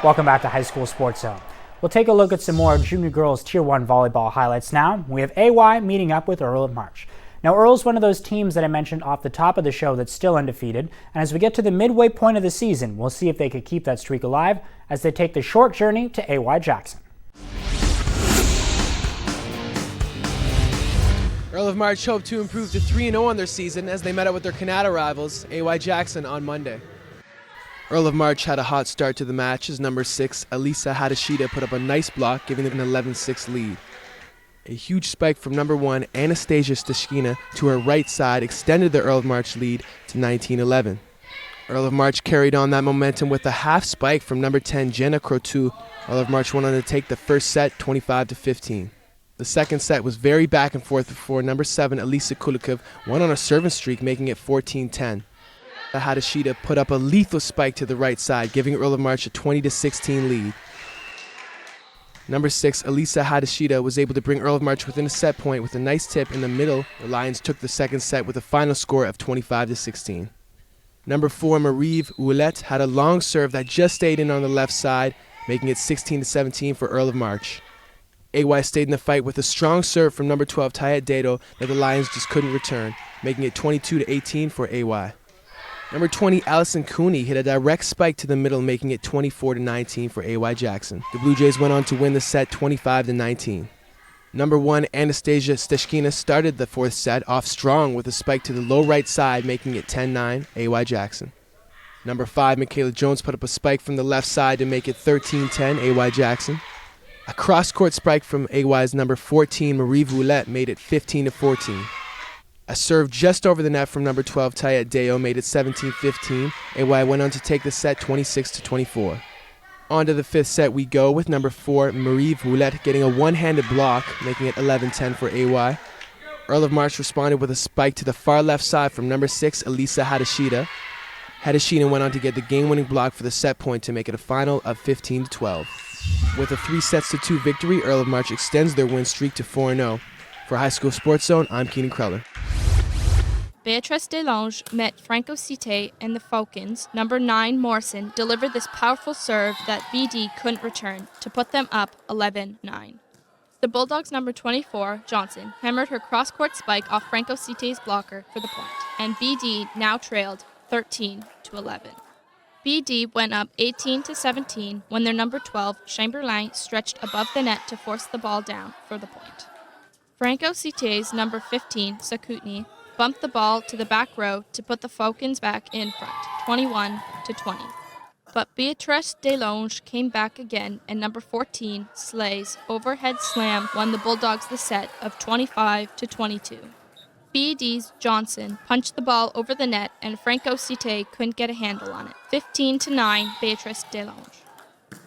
Welcome back to High School Sports Zone. We'll take a look at some more junior girls Tier 1 volleyball highlights now. We have AY meeting up with Earl of March. Now, Earl's one of those teams that I mentioned off the top of the show that's still undefeated, and as we get to the midway point of the season, we'll see if they could keep that streak alive as they take the short journey to AY Jackson. Earl of March hope to improve to 3-0 on their season as they met up with their Canada rivals, AY Jackson, on Monday. Earl of March had a hot start to the match as number 6, Elisa Hadashida, put up a nice block, giving them an 11-6 lead. A huge spike from number 1, Anastasia Stashkina, to her right side extended the Earl of March lead to 19-11. Earl of March carried on that momentum with a half spike from number 10, Jenna Crotu. Earl of March went on to take the first set 25-15. The second set was very back and forth before number 7, Elisa Kulikov, went on a serving streak, making it 14-10. Hadashida put up a lethal spike to the right side, giving Earl of March a 20-16 lead. Number 6, Elisa Hadashida, was able to bring Earl of March within a set point with a nice tip in the middle. The Lions took the second set with a final score of 25-16. Number 4, Marie Ouellette, had a long serve that just stayed in on the left side, making it 16-17 for Earl of March. AY stayed in the fight with a strong serve from number 12, Tayet Dado, that the Lions just couldn't return, making it 22-18 for AY. Number 20, Allison Cooney, hit a direct spike to the middle, making it 24-19 for AY Jackson. The Blue Jays went on to win the set 25-19. Number 1, Anastasia Stashkina, started the fourth set off strong with a spike to the low right side, making it 10-9 AY Jackson. Number 5, Michaela Jones, put up a spike from the left side to make it 13-10 AY Jackson. A cross-court spike from AY's number 14, Marie Ouellette, made it 15-14. A serve just over the net from number 12, Tayet Deo, made it 17-15. AY went on to take the set 26-24. On to the fifth set we go with number 4, Marie Ouellette, getting a one-handed block, making it 11-10 for AY. Earl of March responded with a spike to the far left side from number 6, Elisa Hadashida. Hadashida went on to get the game-winning block for the set point to make it a final of 15-12. With a 3-2 victory, Earl of March extends their win streak to 4-0. For High School Sports Zone, I'm Keenan Kreller. Béatrice-Desloges met Franco-Cité, and the Falcons, number 9 Morrison, delivered this powerful serve that BD couldn't return to put them up 11-9. The Bulldogs' number 24, Johnson, hammered her cross-court spike off Franco-Cité's blocker for the point, and BD now trailed 13-11. BD went up 18-17 when their number 12, Chamberlain, stretched above the net to force the ball down for the point. Franco-Cité's number 15, Sakutny, bumped the ball to the back row to put the Falcons back in front, 21-20. But Béatrice-Desloges came back again, and number 14, Slay's overhead slam won the Bulldogs the set of 25-22. BD's Johnson punched the ball over the net, and Franco-Cité couldn't get a handle on it, 15-9 Béatrice-Desloges.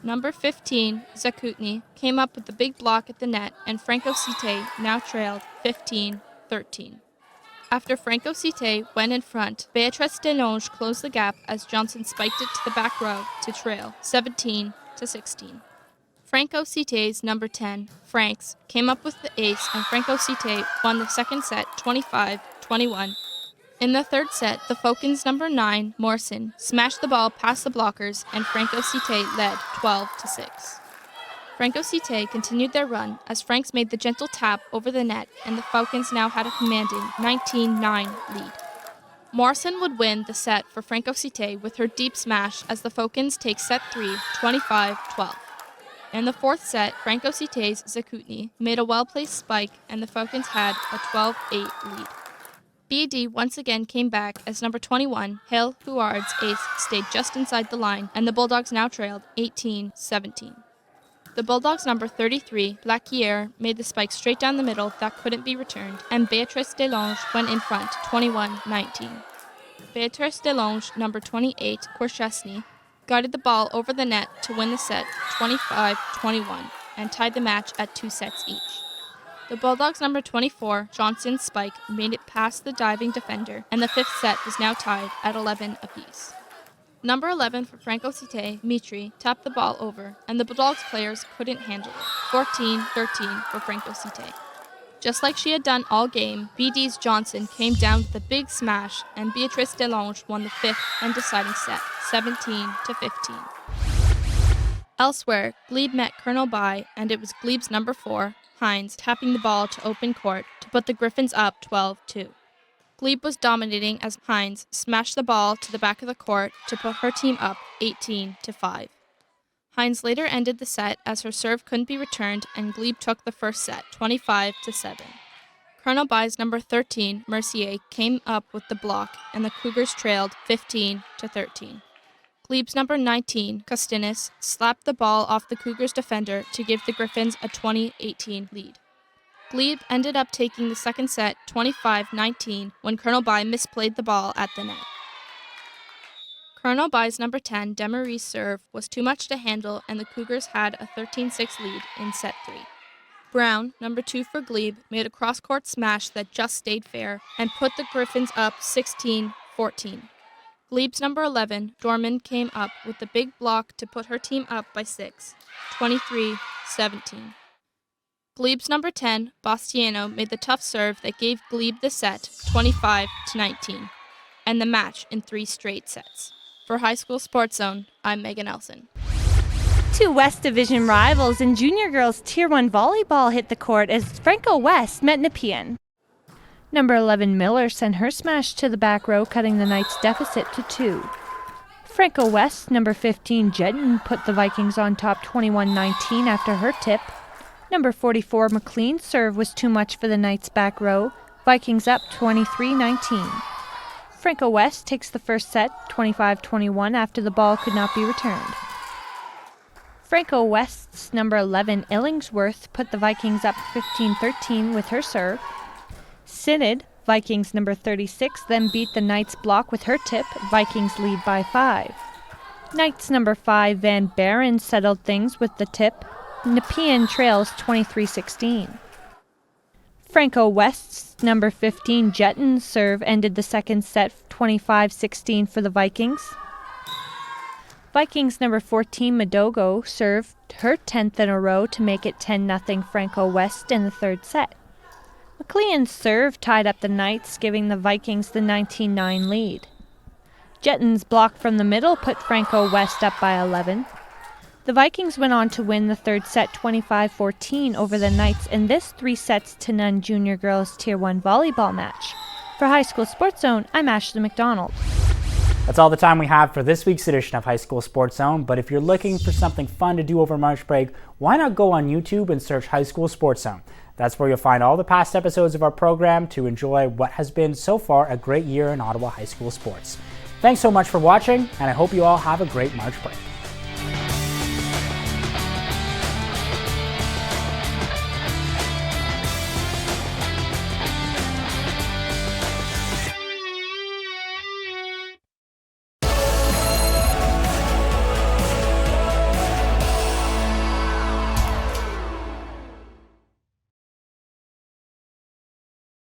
Number 15, Zakutny, came up with the big block at the net, and Franco-Cité now trailed 15-13. After Franco-Cité went in front, Béatrice-Desloges closed the gap as Johnson spiked it to the back row to trail 17-16. Franco-Cité's number 10, Franks, came up with the ace, and Franco-Cité won the second set 25-21. In the third set, the Falcons' number 9, Morrison, smashed the ball past the blockers, and Franco-Cité led 12-6. Franco-Cité continued their run as Franks made the gentle tap over the net, and the Falcons now had a commanding 19-9 lead. Morrison would win the set for Franco-Cité with her deep smash as the Falcons take set 3, 25-12. In the fourth set, Franco-Cité's Zakutny made a well-placed spike, and the Falcons had a 12-8 lead. BD once again came back as number 21, Hale Huard's ace stayed just inside the line, and the Bulldogs now trailed 18-17. The Bulldogs' number 33, Blaquier, made the spike straight down the middle that couldn't be returned, and Béatrice-Desloges went in front 21-19. Béatrice-Desloges' number 28, Korchesny, guided the ball over the net to win the set 25-21 and tied the match at 2 sets each. The Bulldogs' number 24, Johnson's spike, made it past the diving defender, and the fifth set was now tied at 11 apiece. Number 11 for Franco-Cité, Mitri, tapped the ball over, and the Bulldogs players couldn't handle it, 14-13 for Franco-Cité. Just like she had done all game, BD's Johnson came down with a big smash, and Béatrice-Desloges won the fifth and deciding set, 17-15. Elsewhere, Glebe met Colonel By, and it was Glebe's number 4, Hines, tapping the ball to open court to put the Griffins up 12-2. Glebe was dominating as Hines smashed the ball to the back of the court to put her team up 18-5. Hines later ended the set as her serve couldn't be returned, and Glebe took the first set 25-7. Colonel By's number 13, Mercier, came up with the block, and the Cougars trailed 15-13. Glebe's number 19, Costinis, slapped the ball off the Cougars' defender to give the Griffins a 20-18 lead. Glebe ended up taking the second set 25-19 when Colonel By misplayed the ball at the net. Colonel By's number 10, Demarie's serve, was too much to handle, and the Cougars had a 13-6 lead in set 3. Brown, number 2 for Glebe, made a cross-court smash that just stayed fair and put the Griffins up 16-14. Glebe's number 11, Dorman, came up with the big block to put her team up by 6, 23-17. Glebe's number 10, Bastiano, made the tough serve that gave Glebe the set 25-19, and the match in 3 straight sets. For High School Sports Zone, I'm Megan Nelson. 2 West Division rivals in junior girls Tier 1 volleyball hit the court as Franco-Ouest met Nepean. Number 11 Miller sent her smash to the back row, cutting the Knights' deficit to 2. Franco-Ouest number 15 Jetton put the Vikings on top 21-19 after her tip. Number 44 McLean's serve was too much for the Knights' back row, Vikings up 23-19. Franco-Ouest takes the first set 25-21 after the ball could not be returned. Franco-Ouest's number 11 Illingsworth put the Vikings up 15-13 with her serve. Synod, Vikings number 36, then beat the Knights block with her tip. Vikings lead by 5. Knights number 5 Van Baren settled things with the tip. Nepean trails 23-16. Franco-Ouest's number 15 Jetton's serve ended the second set 25-16 for the Vikings. Vikings number 14 Madogo served her 10th in a row to make it 10-0 Franco-Ouest in the third set. McLean's serve tied up the Knights, giving the Vikings the 19-9 lead. Jetton's block from the middle put Franco-Ouest up by 11. The Vikings went on to win the third set 25-14 over the Knights in this 3-0 junior girls Tier 1 volleyball match. For High School Sports Zone, I'm Ashley McDonald. That's all the time we have for this week's edition of High School Sports Zone, but if you're looking for something fun to do over March break, why not go on YouTube and search High School Sports Zone? That's where you'll find all the past episodes of our program to enjoy what has been so far a great year in Ottawa high school sports. Thanks so much for watching, and I hope you all have a great March break.